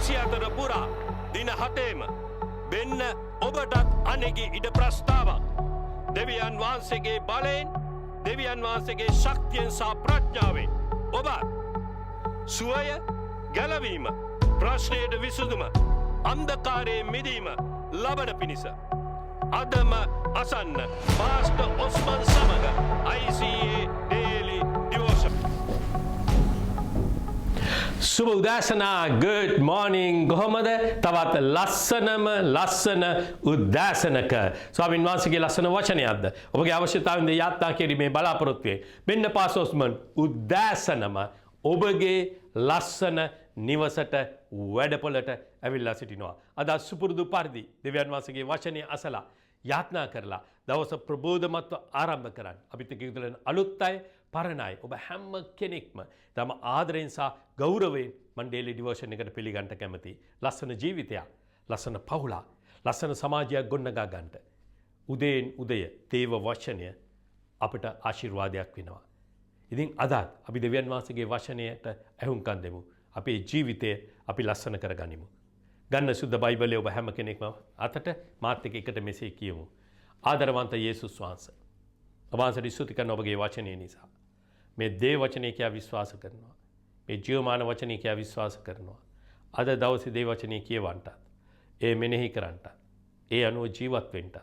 24 පුරා දින 7ෙම වෙන්න ඔබටත් අනෙගේ ඉඩ ප්‍රස්තාවක්. දෙවියන් වහන්සේගේ බලයෙන්, දෙවියන් වහන්සේගේ ශක්තියෙන් සහ ප්‍රඥාවෙන් ඔබ සුවය, ගැලවීම, ප්‍රශ්නයට විසඳුම, අන්ධකාරයෙන් මිදීම ලබන පිණිස අදම අසන්න පාස්ටර් ඔස්මන් සමග ICA Daily Devotion. සුබ උදෑසනා, good morning. කොහොමද? තවත් ලස්සන උදෑසනක ස්වාමීන් වහන්සේගේ ලස්සන වචනයක්ද ඔබගේ අවශ්‍යතාවෙන්ද යාත්‍රා කිරීමේ බලාපොරොත්තුවේ මෙන්න පාස්ටර් ඔස්මන් උදෑසනම ඔබගේ ලස්සන නිවසට වැඩපොළට ඇවිල්ලා සිටිනවා. අද සුපුරුදු පරිදි දෙවියන් වහන්සේගේ වචනය අසලා යාත්‍රා කරලා දවස ප්‍රබෝධමත්ව ආරම්භ කරන්න. අපිත් එක්ක ඉඳලා අලුත් අය, පරණ අය, ඔබ හැම කෙනෙක්ම තම ආදරයෙන් සහ ගෞරවයෙන් මන් ඩේලි ඩිවෝෂන් එකට පිළිගන්න කැමතියි. ලස්සන ජීවිතයක්, ලස්සන පවුලක්, ලස්සන සමාජයක් ගොඩනගා ගන්නට උදේන් උදය දේව වචනය අපිට ආශිර්වාදයක් වෙනවා. ඉතින් අදත් අපි දෙවියන් වහන්සේගේ වචනයට ඇහුම්කන් දෙමු. අපේ ජීවිතය අපි ලස්සන කරගනිමු. ගන්න සුද්ධ බයිබලයේ ඔබ හැම කෙනෙක්ම අතට මාත් එක්ක මෙසේ කියමු. ආදරවන්ත යේසුස් වහන්සේ, ඔබ වහන්සේට ස්තුති කරන ඔබගේ වචනය නිසා මේ දේව වචනේ කියා විශ්වාස කරනවා. මේ ජීවමාන වචනේ කියා විශ්වාස කරනවා. අද දවසේ දේව වචනේ කියවන්නත්, ඒ මෙනෙහි කරන්නත්, ඒ අනුව ජීවත් වෙන්නත්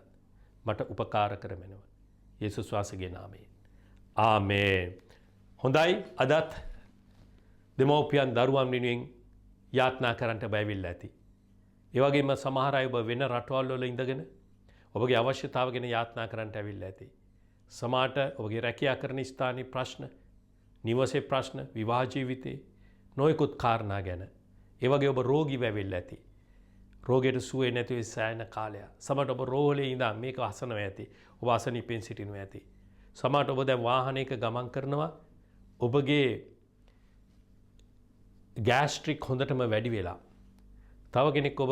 මට උපකාර කරමෙනව. යේසුස් වහන්සේගේ නාමයෙන්. ආමේන්. හොඳයි, අදත් දෙමෝපියන් දරුවන් වෙනුවෙන් යාත්නා කරන්නට බයවිල්ලා ඇති. ඒ වගේම සමහර අය ඔබ වෙන රටවල් වල ඉඳගෙන ඔබගේ අවශ්‍යතාව ගැන යාත්නා කරන්නට ඇවිල්ලා ඇති. සමහරට ඔබගේ රැකියා කරන ස්ථානයේ ප්‍රශ්න, නිවසේ ප්‍රශ්න, විවාහ ජීවිතේ නොයෙකුත් කාරණා ගැන. ඒ වගේ ඔබ රෝගී වෙවිල්ලා ඇති. රෝගයට සුවය නැති වෙ සෑහෙන කාලයක්. සමහරට ඔබ රෝහලේ ඉඳන් මේක අසනවා ඇති. ඔබ අසනීපෙන් සිටිනවා ඇති. සමහරට ඔබ දැන් වාහනයක ගමන් කරනවා, ඔබගේ ගෑස්ට්‍රික් හොඳටම වැඩි වෙලා. තව කෙනෙක් ඔබ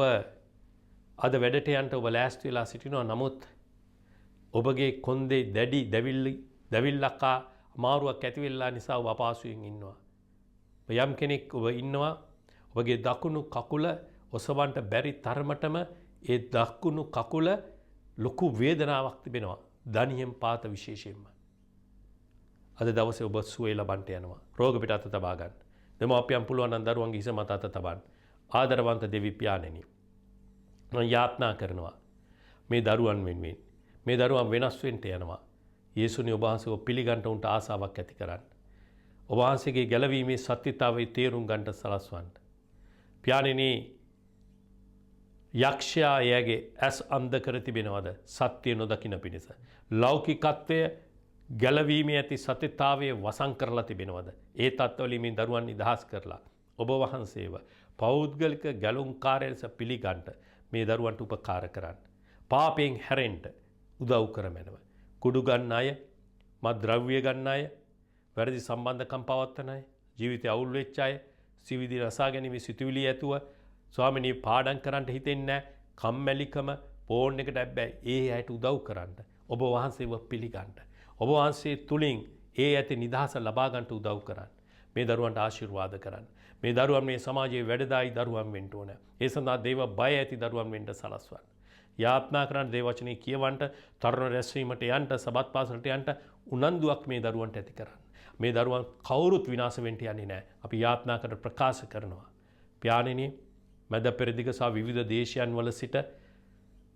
අද වැඩට යන්න ඔබ ලෑස්ති වෙලා සිටිනවා. නමුත් ඔබගේ කොන්දේ දැවිල්ලක් අමාරුවක් ඇති වෙලා නිසා ඔබ අපහසුයෙන් ඉන්නවා. යම් කෙනෙක් ඔබ ඉන්නවා, ඔබගේ දකුණු කකුල ඔසවන්න බැරි තරමටම ඒ දකුණු කකුල ලොකු වේදනාවක් තිබෙනවා. දණියෙන් පාත විශේෂයෙන්ම. අද දවසේ ඔබ සුවය ලබන්නට යනවා. රෝග පිට අත තබා ගන්න. දෙමාපියන් පුළුවන් නම් දරුවන්ගේ හිස මත අත තබන්න. ආදරවන්ත දෙවි පියාණෙනි, මම යාත්නා කරනවා මේ දරුවන් වෙනුවෙන්. මේ දරුවන් වෙනස් වෙන්න යනවා. යේසුනි, ඔබ වහන්සේව පිළිගන්න උන්ට ආසාවක් ඇති කරන්න. ඔබ වහන්සේගේ ගැලවීමේ සත්‍යතාවයේ තේරුම් ගන්නට සලස්වන්න. පියාණෙනි, යක්ෂයා එයාගේ ඇස් අන්ධ කර තිබෙනවද සත්‍ය නොදකින පිණිස? ලෞකිකත්වය ගැලවීමේ ඇති සත්‍යතාවයේ වසන් කරලා තිබෙනවද? ඒ තත්ත්වවලින් මේ දරුවන් නිදහස් කරලා ඔබ වහන්සේව පෞද්ගලික ගැලුම්කාරය ලෙස පිළිගන්න මේ දරුවන්ට උපකාර කරන්න. පාපයෙන් හැරෙන්න උදව් කරමැනව. කුඩු ගන්න අය, මත්ද්‍රව්‍ය ගන්න අය, වැරදි සම්බන්ධකම් පවත්වන අය, ජීවිතය අවුල් වෙච්ච අය, සිවිදි රසා ගැනීම සිතුවිලි ඇතුව ස්වාමිනී පාඩම් කරන්න හිතෙන්නේ නැහැ, කම්මැලිකම, ෆෝන් එකට ඇබ්බැහි, ඒ අයට උදව් කරන්න. ඔබ වහන්සේව පිළිගන්න. ඔබ වහන්සේ තුලින් ඒ ඇති නිදහස ලබා ගන්නට උදව් කරන්න. මේ දරුවන්ට ආශිර්වාද කරන්න. මේ දරුවන් මේ සමාජයේ වැඩදායි දරුවන් වෙන්න ඕන. ඒ සඳහා දේව බය ඇති දරුවන් වෙන්න සලස්වන්න. යාත්නා කරන්න, දේව වචනේ කියවන්න, තරුණ රැස්වීමට යන්න, සබත් පාසලට යන්න උනන්දුවක් මේ දරුවන්ට ඇති කරන්න. මේ දරුවන් කවුරුත් විනාශ වෙන්න යන්නේ නැහැ. අපි යාත්නා කර ප්‍රකාශ කරනවා. පියාණෙනි, මැද පෙරදිග සහ විවිධ දේශයන් වල සිට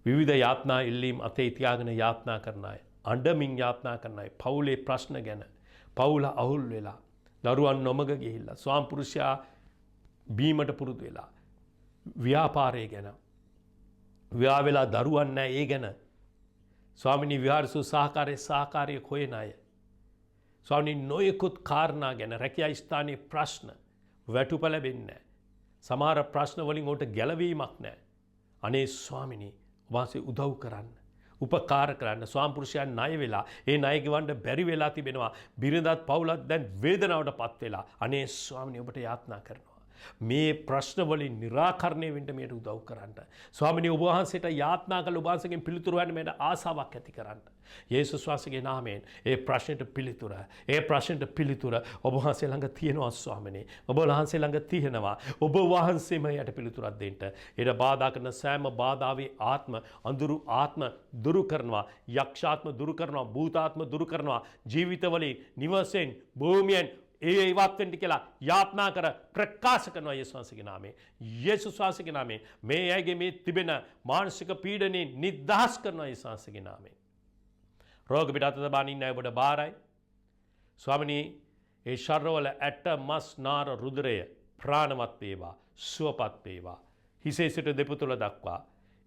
විවිධ යාත්නා ඉල්ලීම් අතේ තියාගෙන යාත්නා කරන අය, අඬමින් යාත්නා කරන අය, පවුලේ ප්‍රශ්න ගැන, පවුල අවුල් වෙලා, දරුවන් නොමග ගිහිල්ලා, ස්වාම පුරුෂයා බීමට පුරුදු වෙලා, ව්‍යාපාරය ගැන, විවාහ වෙලා දරුවන් නැහැ ඒ ගැන, ස්වාමිනී විහාරසු සහකාරයේ හොයන අය, ස්වාමිනී නොයෙකුත් කාරණා ගැන, රැකියා ස්ථානයේ ප්‍රශ්න, වැටුප ලැබෙන්නේ නැහැ. සමහර ප්‍රශ්න වලින් උන්ට ගැලවීමක් නැහැ. අනේ ස්වාමිනී, ඔබවහන්සේ උදව් කරන්න, උපකාර කරන්න. ස්වාම පුරුෂයන් ණය වෙලා, ඒ ණය ගෙවන්න බැරි වෙලා තිබෙනවා. බිරිඳත් පවුලත් දැන් වේදනාවටපත් වෙලා. අනේ ස්වාමිනී, ඔබට යාත්නා කරනවා. මේ ප්‍රශ්නවලින් निराකරණය වෙන්න මේට උදව් කරන්න. ස්වාමිනී ඔබ වහන්සේට යාත්නා කළ ඔබ වහන්සේගෙන් පිළිතුරු හොයන්න මේට ආසාවක් ඇති කරන්න. යේසුස් වහන්සේගේ නාමයෙන් ඒ ප්‍රශ්නෙට පිළිතුර ඔබ වහන්සේ ළඟ තියෙනවා ස්වාමිනී. ඔබ වහන්සේ ළඟ තියෙනවා. ඔබ වහන්සේම යට පිළිතුරක් දෙන්න. ඊට බාධා කරන සෑම බාධාවේ ආත්ම අඳුරු ආත්ම දුරු කරනවා. යක්ෂාත්ම දුරු කරනවා. භූතාත්ම දුරු කරනවා. ජීවිතවලින් නිවසෙන් භූමියෙන් ඒ ඉවත් වෙන්න කියලා යාත්නා කර ප්‍රකාශ කරනවා යේසුස් වහන්සේගේ නාමයෙන්. යේසුස් වහන්සේගේ නාමයෙන් මේ අයගේ මේ තිබෙන මානසික පීඩනයෙන් නිදහස් කරනවා යේසුස් වහන්සේගේ නාමයෙන්. රෝග පිටත තබාගෙන ඉන්න අය ඔබට බාරයි. ස්වාමිනී ඒ ශරීරවල ඇට මස් නාර රුධිරය ප්‍රාණවත් වේවා සුවපත් වේවා. හිසේ සිට දෙපතුල දක්වා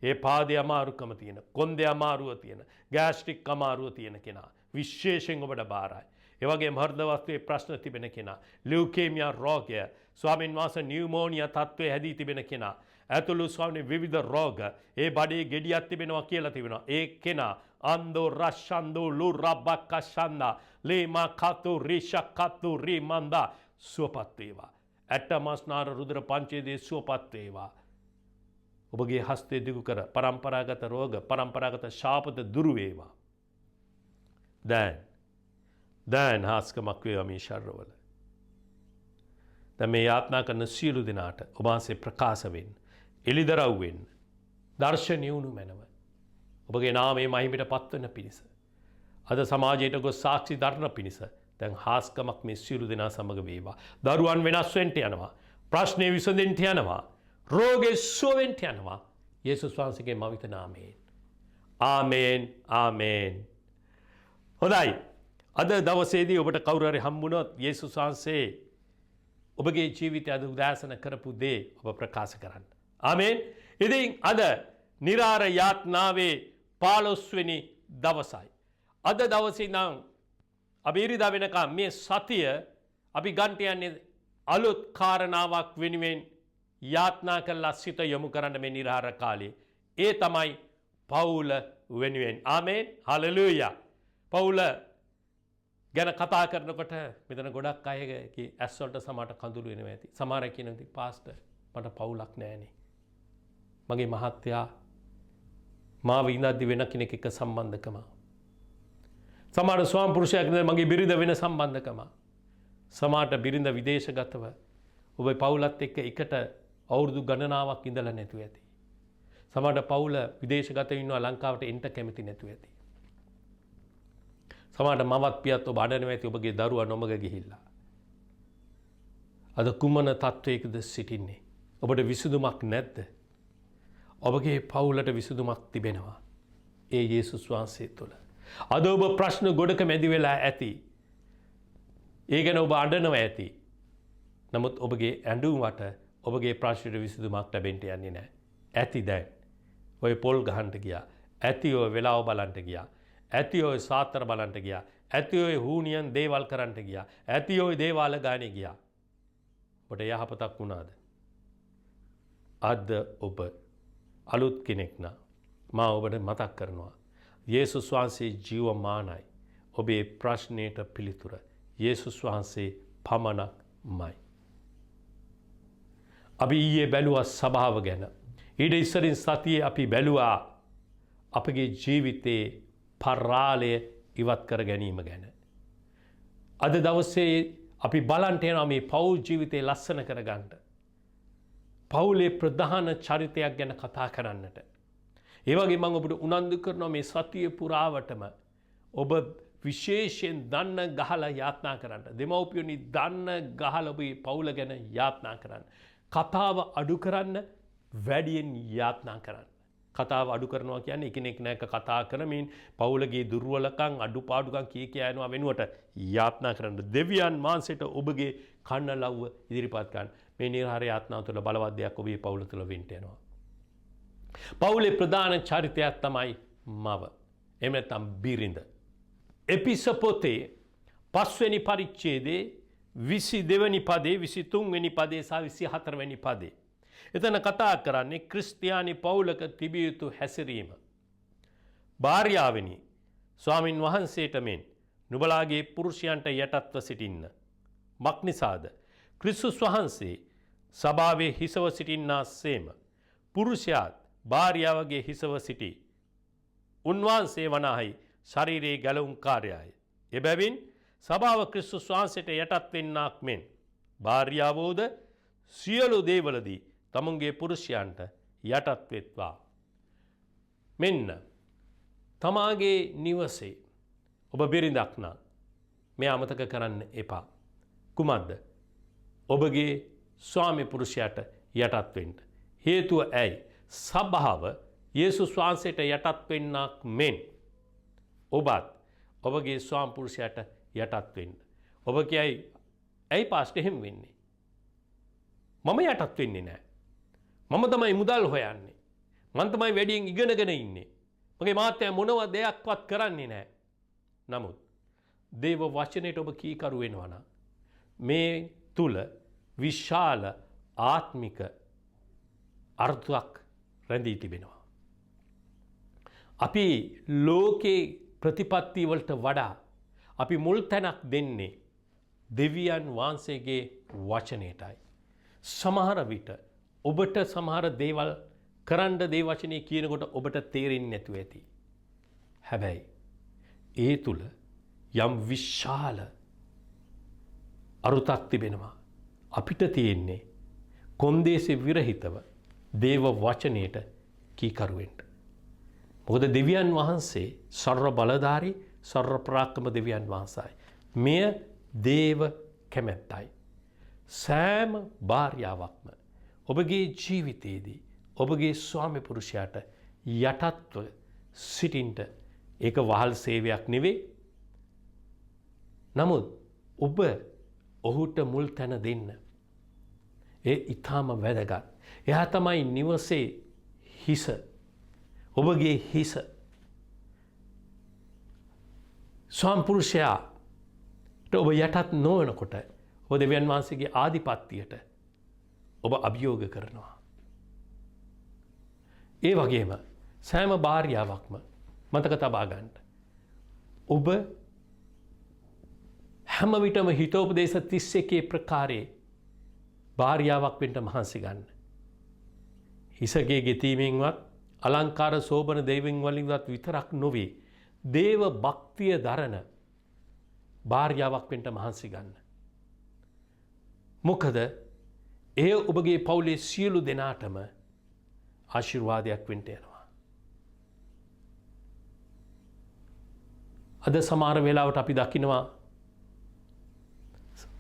ඒ පාදයේ අමාරුකම තියෙන කොන්දේ අමාරුව තියෙන ගෑස්ට්‍රික් අමාරුව තියෙන කෙනා විශේෂයෙන් ඔබට බාරයි. ඒ වගේම හෘද වස්තුවේ ප්‍රශ්න තිබෙන කෙනා, ලියුකේමියා රෝගය, ස්වාමීන් වහන්සේ නියුමෝනියා තත්ත්වයේ හැදී තිබෙන කෙනා, ඇතුළු ස්වාමීන් විවිධ රෝග, ඒ බඩේ ගෙඩියක් තිබෙනවා කියලා තිබෙනවා. ඒ කෙනා අන්දෝ රෂන්දෝ ලුරබක්කෂන්දා ලේමා කතු රිෂකතු රිමන්දා සුවපත් වේවා. ඇටමස්නාර රුධිර පංචේදී සුවපත් වේවා. ඔබගේ හස්තය දිගු කර පරම්පරාගත රෝග, පරම්පරාගත ශාපත දුරු වේවා. දැන් හාස්කමක් වේවා මේ ශරීරවල. දැන් මේ යාත්නා කරන සියලු දෙනාට ඔබ වහන්සේ ප්‍රකාශ වෙන්න, එළිදරව් වෙන්න, දර්ශනීය වුණු මැනව. ඔබගේ නාමයේ මහිමයට පත්වන පිණිස. අද සමාජයට ගොස් සාක්ෂි දරන පිණිස දැන් හාස්කමක් මේ සියලු දෙනා සමග වේවා. දරුවන් වෙනස් වෙන්න යනවා. ප්‍රශ්නේ විසඳෙන්න යනවා. රෝගේ සුව වෙන්න යනවා. යේසුස් වහන්සේගේ මවිත නාමයෙන්. ආමේන් ආමේන්. හොඳයි. අද දවසේදී ඔබට කවුරු හරි හම්බුනොත් යේසුස් වහන්සේ ඔබගේ ජීවිතය අද උදාසන කරපු දේ ඔබ ප්‍රකාශ කරන්න. ආමේන්. ඉතින් අද නිරාර යාත්නාවේ 15 වෙනි දවසයි. අද දවසේ ඉඳන් අපි ඉරිදා වෙනකම් මේ සතිය අපි ගන්න යන්නේ අලුත් කාරණාවක් වෙනුවෙන් යාත්නා කළා සිත යොමු කරන්න මේ නිරාර කාලේ. ඒ තමයි පවුල වෙනුවෙන්. ආමේන්. හලෙලූයා. පවුල ගැන කතා කරනකොට මෙතන ගොඩක් අයගේ ඇස් වලට සමහරට කඳුළු එනවා ඇති. සමහර අය කියනවා ඉතින් පාස්ටර් මට පවුලක් නැහැනේ. මගේ මහත්තයා මාව ඉඳද්දි වෙන කෙනෙක් එක්ක සම්බන්ධකම. සමහර ස්වාම පුරුෂයෙක් මගේ බිරිඳ වෙන සම්බන්ධකම. සමහරට බිරිඳ විදේශගතව ඔබේ පවුලත් එක්ක එකට අවුරුදු ගණනාවක් ඉඳලා නැතුව ඇති. සමහරට පවුල විදේශගත ඉන්නවා ලංකාවට එන්න කැමති නැතුව ඇති. සමහරට මවත් පියත් ඔබ අඬනවා ඇති ඔබගේ දරුවා නොමග ගිහිල්ලා. අද කුමන තත්වයකද සිටින්නේ? ඔබට විසඳුමක් නැද්ද? ඔබගේ පවුලට විසඳුමක් තිබෙනවා. ඒ යේසුස් වහන්සේ තුළ. අද ඔබ ප්‍රශ්න ගොඩක මැදි වෙලා ඇති. ඒ ගැන ඔබ අඬනවා ඇති. නමුත් ඔබගේ ඇඬුමට ඔබගේ ප්‍රශ්නට විසඳුමක් ලැබෙන්න යන්නේ නැහැ. ඇති දැන්. ඔය පොල් ගහන්න ගියා. ඇති ඔය වෙලාව බලන්න ගියා. ඇති ඔය සාතර බලන්න ගියා. ඇති ඔය හූනියන් දේවල් කරන්න ගියා. ඇති ඔය දේවාල ගානේ ගියා. ඔබට යහපතක් වුණාද? අද ඔබ අලුත් කෙනෙක් නම් මා ඔබට මතක් කරනවා. යේසුස් වහන්සේ ජීවමානයි. ඔබේ ප්‍රශ්නයට පිළිතුර යේසුස් වහන්සේ පමණක්මයි. අපි ඊයේ බැලුවා සභාව ගැන. ඊට ඉස්සරින් සතියේ අපි බැලුවා අපගේ ජීවිතයේ පරාලය ඉවත් කර ගැනීම ගැන. අද දවසේ අපි බලන්ට යනවා මේ පෞල් ජීවිතේ ලස්සන කරගන්න. පෞලේ ප්‍රධාන චරිතයක් ගැන කතා කරන්නට. ඒ වගේ මම ඔබට උනන්දු කරනවා මේ සතිය පුරාවටම ඔබ විශේෂයෙන් දන්න ගහලා යාත්නා කරන්න. දෙමව්පියනි දන්න ගහලා ඔබේ පෞල ගැන යාත්නා කරන්න. කතාව අඩු කරන්න, වැඩියෙන් යාත්නා කරන්න. කතාව අඩු කරනවා කියන්නේ එකිනෙක නැක කතා කරමින් පවුලගේ දුර්වලකම් අඩුපාඩුකම් කිය යනවා වෙනුවට යාත්නා කරන්න. දෙවියන් වහන්සේට ඔබගේ කන්න ලව්ව ඉදිරිපත් කරන්න. මේ නිර්හාර යාත්නාව තුළ බලවත් දෙයක් ඔබේ පවුල තුළ වෙන්න යනවා. පවුලේ ප්‍රධාන චරිතයක් තමයි මව. එහෙම නැත්නම් බිරිඳ. එපිස පොතේ 5 වෙනි පරිච්ඡේදයේ 22 වෙනි පදේ, 23 වෙනි පදේ සහ 24 වෙනි පදේ. එතන කතා කරන්නේ ක්‍රිස්තියානි පවුලක තිබිය යුතු හැසිරීම. භාර්යාවෙනි ස්වාමින් වහන්සේට මෙන් නුඹලාගේ පුරුෂයන්ට යටත්ව සිටින්න. මක්නිසාද? ක්‍රිස්තුස් වහන්සේ සභාවේ හිසව සිටින්නා සේම පුරුෂයාත් භාර්යාවගේ හිසව සිටි. උන්වහන්සේ වනාහි ශරීරයේ ගැලවුම් කාර්යය. එබැවින් සභාව ක්‍රිස්තුස් වහන්සේට යටත් වෙන්නාක් මෙන් භාර්යාවෝද සියලු දේවලදී තමුන්ගේ පුරුෂයන්ට යටත් වෙත්වා. මෙන්න තමාගේ නිවසේ ඔබ බිරිඳක් නම් මේ අමතක කරන්න එපා. කුමක්ද? ඔබගේ ස්වාමි පුරුෂයාට යටත් වෙන්න. හේතුව ඇයි? සභාව යේසුස් වහන්සේට යටත් වෙන්නක් මෙන් ඔබත් ඔබගේ ස්වාමි පුරුෂයාට යටත් වෙන්න. ඔබ කියයි ඇයි පාස්ටර් එහෙම වෙන්නේ? මම යටත් වෙන්නේ නැහැ. මම තමයි මුදල් හොයන්නේ. මම තමයි වැඩියෙන් ඉගෙනගෙන ඉන්නේ. මගේ මාත්‍යා මොනව දෙයක්වත් කරන්නේ නැහැ. නමුත් දේව වචනයට ඔබ කීකරු වෙනවා නම් මේ තුල විශාල ආත්මික අර්ථයක් රැඳී තිබෙනවා. අපි ලෝකේ ප්‍රතිපත්ති වලට වඩා අපි මුල් තැනක් දෙන්නේ දෙවියන් වහන්සේගේ වචනයටයි. සමහර විට ඔබට සමහර දේවල් කරන්න දේ වචනේ කියනකොට ඔබට තේරෙන්නේ නැතුව ඇති. හැබැයි ඒ තුල යම් විශාල අරුතක් තිබෙනවා. අපිට තියෙන්නේ කොන්දේසි විරහිතව දේව වචනයට කීකරු වෙන්න. මොකද දෙවියන් වහන්සේ සර්ව බලධාරී සර්ව පරාක්‍රම දෙවියන් වහන්සේයි. මෙය දේව කැමැත්තයි. සෑම භාර්යාවක්ම ඔබගේ ජීවිතයේදී ඔබගේ ස්වාමි පුරුෂයාට යටත්ව සිටින්න ඒක වහල් සේවයක් නෙවෙයි. නමුත් ඔබ ඔහුට මුල් තැන දෙන්න. ඒ ඊටාම වැදගත්. එයා තමයි නිවසේ හිස. ඔබගේ හිස. ස්වාමි පුරුෂයාට ඔබ යටත් නොවනකොට ඔබ දෙවියන් වහන්සේගේ ආධිපත්‍යයට ඔබ අභියෝග කරනවා. ඒ වගේම සෑම භාර්යාවක්ම මතක තබා ගන්න. ඔබ හැම විටම හිතෝපදේශ 31 ප්‍රකාරයේ භාර්යාවක් වෙන්න මහන්සි ගන්න. හිසගේ ගෙතීමෙන්වත් අලංකාර සෝබන දෙවියන් වලින්වත් විතරක් නොවේ. දේව භක්තිය දරන භාර්යාවක් වෙන්න මහන්සි ගන්න. මොකද එය ඔබගේ පවුලේ සියලු දෙනාටම ආශිර්වාදයක් වෙන්න යනවා. අද සමහර වෙලාවට අපි දකිනවා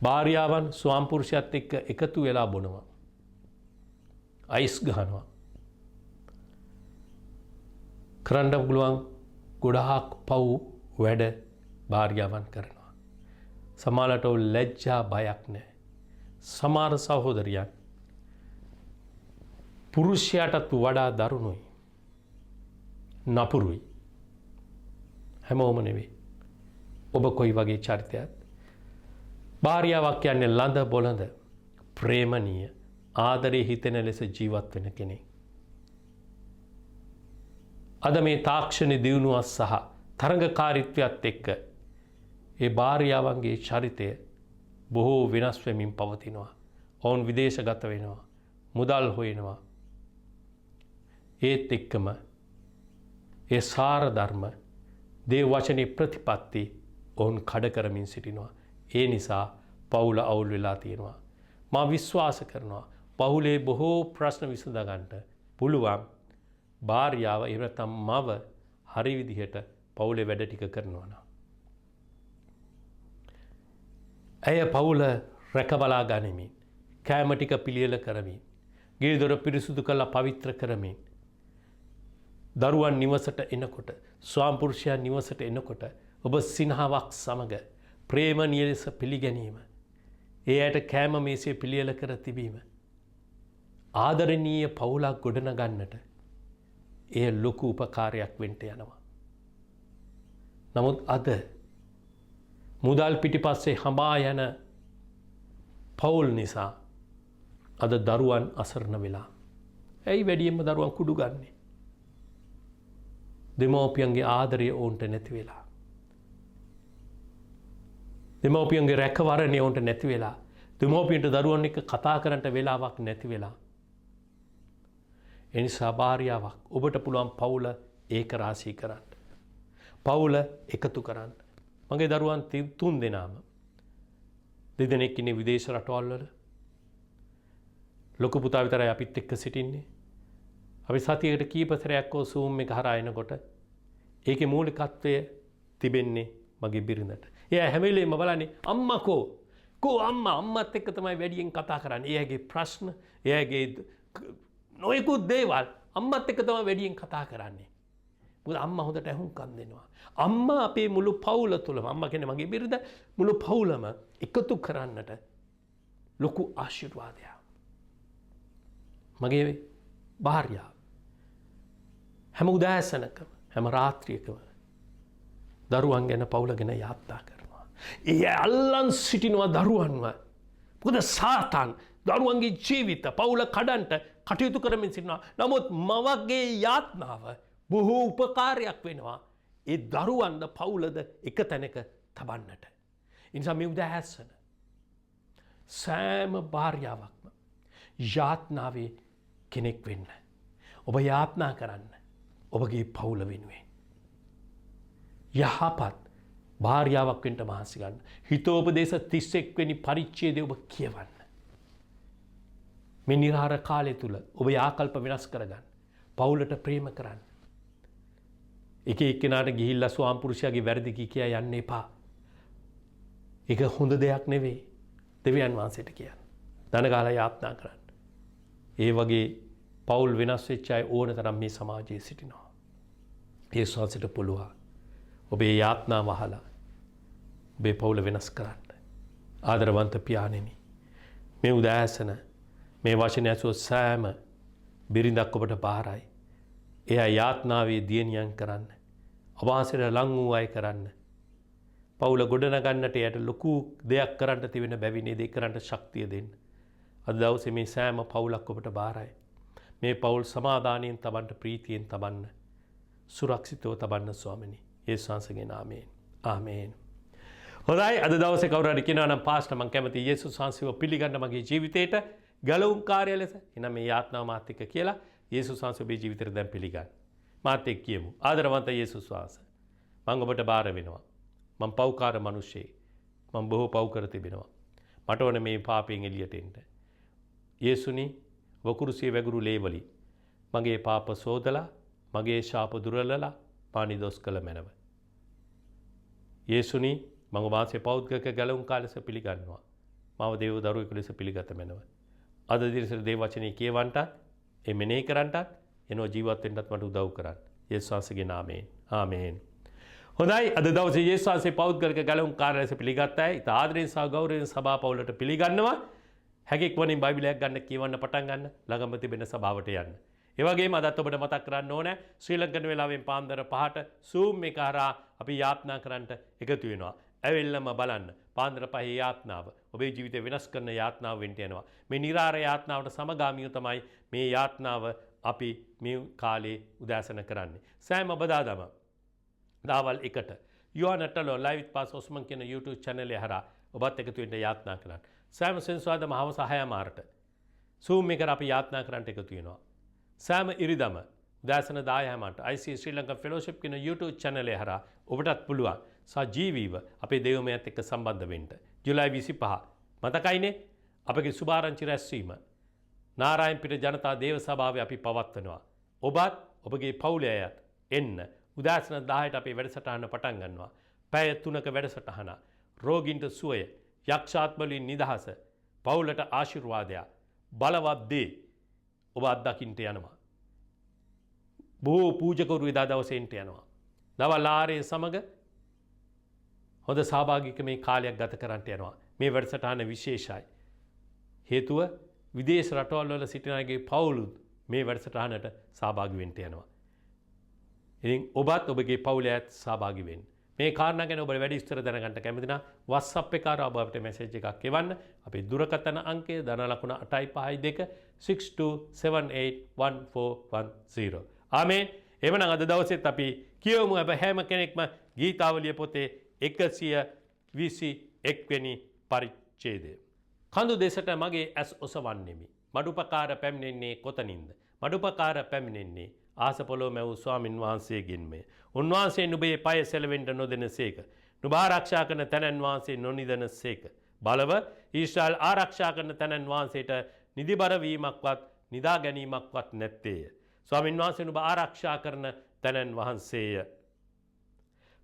භාර්යාවන් ස්වාම පුරුෂයත් එක්ක එකතු වෙලා බොනවා. අයිස් ගහනවා. කරන්න පුළුවන් ගොඩාක් පව් වැඩ භාර්යාවන් කරනවා. සමහරට ලැජ්ජා බයක් නැහැ. සමහර සහෝදරියන් පුරුෂයාටත් වඩා දරුණුයි. නපුරුයි. හැමෝම නෙවෙයි. ඔබ කොයි වගේ චරිතයක්ද? භාර්යාවක් කියන්නේ ළඳ බොළඳ ප්‍රේමණීය ආදරේ හිතෙන ලෙස ජීවත් වෙන කෙනෙක්. අද මේ තාක්ෂණ දියුණුව සහ තරඟකාරීත්වයත් එක්ක ඒ භාර්යාවන්ගේ චරිතය බොහෝ වෙනස් වෙමින් පවතිනවා. ඔවුන් විදේශගත වෙනවා. මුදල් හොයනවා. ඒත් එක්කම ඒ සාර ධර්ම දේව වචනේ ප්‍රතිපත්ති ඔවුන් කඩ කරමින් සිටිනවා. ඒ නිසා පවුල අවුල් වෙලා තියෙනවා. මා විශ්වාස කරනවා පවුලේ බොහෝ ප්‍රශ්න විසඳ ගන්නට පුළුවන් භාර්යාව එහෙම නැත්නම් මව හරි විදිහට පවුලේ වැඩ ටික කරනවා නම්. ඇය පවුල රැකබලා ගනිමින් කෑම ටික පිළියෙල කරමින් ගේ දොර පිරිසුදු කරලා පවිත්‍ර කරමින් දරුවන් නිවසට එනකොට ස්වාම පුරුෂයා නිවසට එනකොට ඔබ සිනහාවක් සමග ප්‍රේමණීය ලෙස පිළිගැනීම ඒ ඇයට කෑම මේසේ පිළියෙල කර තිබීම ආදරණීය පවුලක් ගොඩනගන්නට එය ලොකු උපකාරයක් වෙන්න යනවා. නමුත් අද මුදල් පිටිපස්සේ හඹා යන පවුල් නිසා අද දරුවන් අසරණ වෙලා. ඇයි වැඩියෙන්ම දරුවන් කුඩු ගන්නේ? දෙමව්පියන්ගේ ආදරය ඔවුන්ට නැති වෙලා. දෙමව්පියන්ගේ රැකවරණය ඔවුන්ට නැති වෙලා. දෙමෝපියන්ට දරුවන් එක්ක කතා කරන්නට වෙලාවක් නැති වෙලා. ඒ නිසා භාර්යාවක් ඔබට පුළුවන් පවුල ඒක රාශී කරන්න. පවුල එකතු කරන්න. මගේ දරුවන් 3 දෙනාම දෙදෙනෙක් ඉන්නේ විදේශ රටවල් වල. ලොකු පුතා විතරයි අපිත් එක්ක සිටින්නේ. අපි සතියකට කීප සැරයක් Zoom එක හරහා එනකොට ඒකේ මූලිකත්වය තිබෙන්නේ මගේ බිරිඳට. එයා හැම වෙලේම බලන්නේ අම්මා කෝ අම්මත් එක්ක තමයි වැඩියෙන් කතා කරන්නේ. එයාගේ ප්‍රශ්න, එයාගේ නොයෙකුත් දේවල් අම්මත් එක්ක තමයි වැඩියෙන් කතා කරන්නේ. මොකද අම්මා හොඳට ඇහුම්කන් දෙනවා. අම්මා අපේ මුළු පවුල තුලම, අම්මා කියන්නේ මගේ බිරිඳ, මුළු පවුලම එකතු කරන්නට ලොකු ආශිර්වාදයක්. මගේ භාර්යාව හැම උදෑසනකම, හැම රාත්‍රියකම දරුවන් ගැන පවුල ගැන යාත්‍රා කරනවා. ඒ අල්ලන් සිටිනවා දරුවන්ව. මොකද සාතන් දරුවන්ගේ ජීවිත පවුල කඩන්ට කටයුතු කරමින් සිටිනවා. නමුත් මවගේ යාත්නාව බොහෝ උපකාරයක් වෙනවා ඒ දරුවන්ද පවුලද එක තැනක තබන්නට. ඒ නිසා මේ උදෑසන සෑම භාර්යාවක්ම යාත්නාවේ කෙනෙක් වෙන්න. ඔබ යාත්නා කරන්න ඔබගේ පවුල වෙනුවෙන්. යහපත් භාර්යාවක් වෙන්න මහන්සි ගන්න. හිතෝපදේශ 31 වෙනි පරිච්ඡේදය ඔබ කියවන්න. මේ නිරාර කාලය තුල ඔබ ආකල්ප වෙනස් කරගන්න. පවුලට ප්‍රේම කරන්න. එක එක්කෙනාට ගිහිල්ලා ස්වාම පුරුෂයාගේ වැරදි කියා යන්න එපා. ඒක හොඳ දෙයක් නෙවෙයි. දෙවියන් වහන්සේට කියන්න. දනගාලා යාත්නා කරන්න. ඒ වගේ පවුල් වෙනස් වෙච්ච අය ඕන තරම් මේ සමාජයේ සිටිනවා. ඒ ස්වාමීට පුළුවන් ඔබේ යාත්නාව අහලා ඔබේ පවුල වෙනස් කරන්න. ආදරවන්ත පියාණෙනි, මේ උදෑසන මේ වචනය ඇසුව සෑම බිරිඳක් ඔබට බාරයි. එයා යාත්නාවේ දියණියන් කරන්න. අවාසයට ලං වූ අය කරන්න. පවුල ගොඩනගන්නට එයට ලොකු දෙයක් කරන්න තිබෙන බැවිනේ දෙයක් කරන්න ශක්තිය දෙන්න. අද දවසේ මේ සෑම පවුලක් ඔබට බාරයි. මේ පවුල් සමාදානයෙන් තබන්න, ප්‍රීතියෙන් තබන්න, සුරක්ෂිතව තබන්න ස්වාමිනී. යේසුස් වහන්සේගේ නාමයෙන්. ආමේන්. හොඳයි, අද දවසේ කවුරු හරි කියනවා නම් පාස්ටර් මම කැමති යේසුස් වහන්සේව පිළිගන්න මගේ ජීවිතේට ගැලවුම් කාර්යය ලෙස. එහෙනම් මේ යාත්නාව මාත් එක්ක කියලා යේසුස් වහන්සේ ඔබේ ජීවිතේට දැන් පිළිගන්න. මාත් එක්ක කියමු. ආදරවන්ත යේසුස් වහන්සේ, මම ඔබට බාර වෙනවා. මම පව්කාර මිනිස්සෙක්. මම බොහෝ පව් කර තිබෙනවා. මට ඕන මේ පාපයෙන් එළියට එන්න. යේසුනි, වකුරුසිය වැගුරු ලේවලි මගේ පාප සෝදලා, මගේ ශාප දුරලලා පානි දොස් කළ මැනව. යේසුනි, මම වාසේ පෞද්ගලික ගැලවුම් කාලෙස පිළිගන්නවා. මාව දේව දරුවෙකු ලෙස පිළිගත මැනව. අද දිනසට දේව වචනේ කියවන්නට, ඒ මෙනෙහි කරන්නට, එනෝ ජීවත් වෙන්නත් මට උදව් කරන්න. යේසුස් වහන්සේගේ නාමයෙන්. ආමේන්. හොඳයි, අද දවසේ යේසුස් වහන්සේ පෞද්ගලික ගැලවුම් කාර්යය ලෙස පිළිගත් අය ඉතා ආදරයෙන් සහ ගෞරවයෙන් සභා පවුලට පිළිගන්නවා. හැකෙක් වනින් බයිබලයක් ගන්න, කියවන්න පටන් ගන්න, ළඟම තිබෙන සභාවට යන්න. ඒ වගේම අදත් ඔබට මතක් කරන්න ඕනේ ශ්‍රී ලංකන් වෙලාවෙන් පාන්දර 5ට Zoom එක හරහා අපි යාත්නා කරන්නට එකතු වෙනවා. ඇවිල්ලාම බලන්න. පාන්දර 5 යාත්නාව ඔබේ ජීවිතය වෙනස් කරන යාත්නාව වෙන්න යනවා. මේ නිරාර යාත්නාවට සමගාමීව තමයි මේ යාත්නාව අපි මේ කාලේ උදෑසන කරන්නේ. සෑම බදාදම දවල් 1ට යෝනටලෝ ලයිව් විත් පාස් ඔස්මන් කියන YouTube channel එක හරහා ඔබත් එකතු වෙන්න යාත්නා කරන්න. සෑම සෙන්සුරාදා හවස 6:00 Zoom එකට අපි යාත්නා කරන්නට එකතු වෙනවා. සෑම ඉරිදම උදෑසන 10:00ට IC ශ්‍රී ලංකා ෆෙලෝෂිප් කියන YouTube channel එක හරහා ඔබටත් පුළුවන් සජීවීව අපේ දේවමයත් එක්ක සම්බන්ධ වෙන්න. ජූලයි 25 මතකයිනේ අපගේ සුභාරංචි රැස්වීම නාරායන්පිට ජනතා දේව සභාවේ අපි පවත්වනවා. ඔබත් ඔබගේ පවුලේ අයත් එන්න. උදෑසන 10ට අපේ වැඩසටහන පටන් ගන්නවා. පැය 3ක වැඩසටහන. රෝගීන්ට සුවය, යක්ෂාත්මවලින් නිදහස, පවුලට ආශිර්වාදයක්, බලවත් දේ ඔබ අත්දකින්නට යනවා. බොහෝ පූජකවරු එදා දවසේ එන්න යනවා. දවල් ආරේ සමග හොඳ සහභාගීක මේ කාලයක් ගත කරන්නට යනවා. මේ වැඩසටහන විශේෂයි. හේතුව විදේශ රටවල් වල සිටින අයගේ පවුලුත් මේ වැඩසටහනට සහභාගී වෙන්න යනවා. ඉතින් ඔබත් ඔබගේ පවුලේ අයත් සහභාගී වෙන්න. මේ කාරණා ගැන ඔබට වැඩි විස්තර දැනගන්න කැමති නම් WhatsApp එකේ ආර ඔබට මැසේජ් එකක් එවන්න. අපේ දුරකථන අංකය ධන ලකුණ 852 62781410. ආමේන්. එවනම් අද දවසෙත් අපි කියවමු අප හැම කෙනෙක්ම ගීතාවලිය පොතේ 121 වෙනි පරිච්ඡේදය. කඳු දෙසට මගේ ඇස් ඔසවන්නෙමි. මඩුපකාර පැමිණෙන්නේ කොතනින්ද? මඩුපකාර පැමිණෙන්නේ ආස පොළොව මැවූ ස්වාමින් වහන්සේගෙන්මය. උන්වහන්සේ නුඹේ පය සෙලවෙන්න නොදෙනසේක. නුඹ ආරක්ෂා කරන තැනන් වහන්සේ නොනිදනසේක. බලව ඊශ්‍රායල් ආරක්ෂා කරන තැනන් වහන්සේට නිදිබර වීමක්වත් නිදා ගැනීමක්වත් නැත්තේය. ස්වාමින් වහන්සේ නුඹ ආරක්ෂා කරන තැනන් වහන්සේය.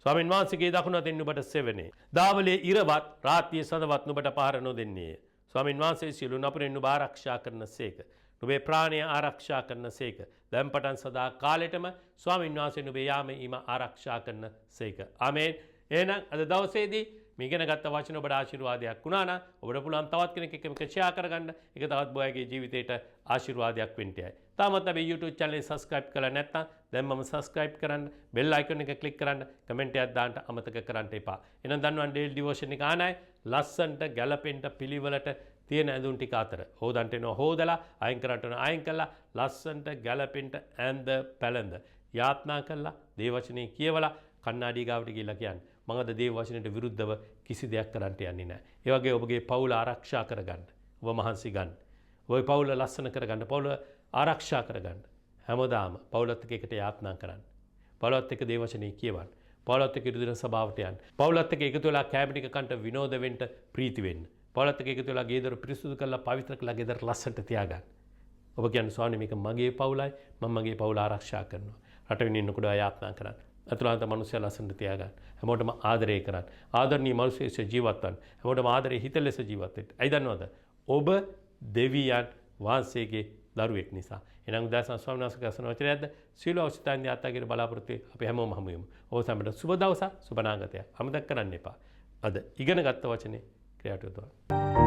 ස්වාමින් වහන්සේගේ දකුණ අතින් නුඹට සෙවනේ. දාවලේ ඉරවත් රාත්‍රියේ සඳවත් නුඹට පහර නොදෙන්නේය. ස්වාමින් වහන්සේ සියලු නපුරෙන් නුඹ ආරක්ෂා කරනසේක. නුඹේ ප්‍රාණය ආරක්ෂා කරනසේක. දැන් පටන් සදා කාලෙටම ස්වාමින් වහන්සේ නුඹේ යාම ඊම ආරක්ෂා කරනසේක. ආමේන්. එහෙනම් අද දවසේදී මේ ඉගෙන ගත්ත වචන ඔබට ආශිර්වාදයක් වුණා නම් ඔබට පුළුවන් තවත් කෙනෙක් එක්ක මේක ෂෙයා කරගන්න. ඒක තවත් බොයාගේ ජීවිතේට ආශිර්වාදයක් වෙන්න යයි. තාමත් අපි YouTube channel එක subscribe කරලා නැත්නම් දැන් මම subscribe කරන්න, bell icon එක click කරන්න, comment එකක් දාන්න අමතක කරන්න එපා. එහෙනම් දන්නවා daily devotion එක ආනයි ලස්සන්ට ගැලපෙන්න පිළිවෙලට තියෙන ඇඳුම් ටික අතර. හොදන්ට එනවා හොදලා, අයින් කරන්න එනවා අයින් කළා, ලස්සන්ට ගැලපෙන්න ඇඳ පැළඳ. යාත්නා කළා, දේවචනේ කියවලා කන්නාඩි ගාවට ගිහිල්ලා කියන්නේ මම අද දේව වචනයට විරුද්ධව කිසි දෙයක් කරන්න යන්නේ නැහැ. ඒ වගේ ඔබගේ පවුල ආරක්ෂා කරගන්න. ඔබ මහන්සි ගන්න. ඔය පවුල ලස්සන කරගන්න, පවුල ආරක්ෂා කරගන්න. හැමදාම පවුලත් එක්ක එකට යාත්නා කරන්න. පවුලත් එක්ක දේව වචනේ කියවන්න. පවුලත් එක්ක ඉදිරියට සභාවට යන්න. පවුලත් එක්ක එකතු වෙලා කැමරි ටික කන්ට විනෝද වෙන්න ප්‍රීති වෙන්න. පවුලත් එක්ක එකතු වෙලා ගේ දොර පිරිසුදු කරලා පවිත්‍ර කරලා ගෙදර ලස්සනට තියාගන්න. ඔබ කියන්නේ ස්වාමී මේක මගේ පවුලයි, මම මගේ පවුල ආරක්ෂා කරනවා. රට වෙනින් ඉන්නකොට යාත්නා කරන්න. අතුලාන්ත මනුස්සය ලස්සනට තියාගන්න. හැමෝටම ආදරය කරන්න. ආදරණීය මනුස්සයෙක් ජීවත් වන්න. හැමෝටම ආදරේ හිත ලෙස ජීවත් වෙන්න. ඇයි දන්නවද? ඔබ දෙවියන් වහන්සේගේ දරුවෙක් නිසා. එහෙනම් උදාසන ස්වාමීන් වහන්සේගේ අසන වචනයක්ද? සීල අවශ්‍යතාවයන් යාත්‍රාගේ බලාපොරොත්තු අපි හැමෝම හමු වෙමු. ඔබ සැමට සුබ දවසක්, සුබ නාගතයක්. අමතක කරන්න එපා. අද ඉගෙන ගත්ත වචනේ ක්‍රියාවට යොදවන්න.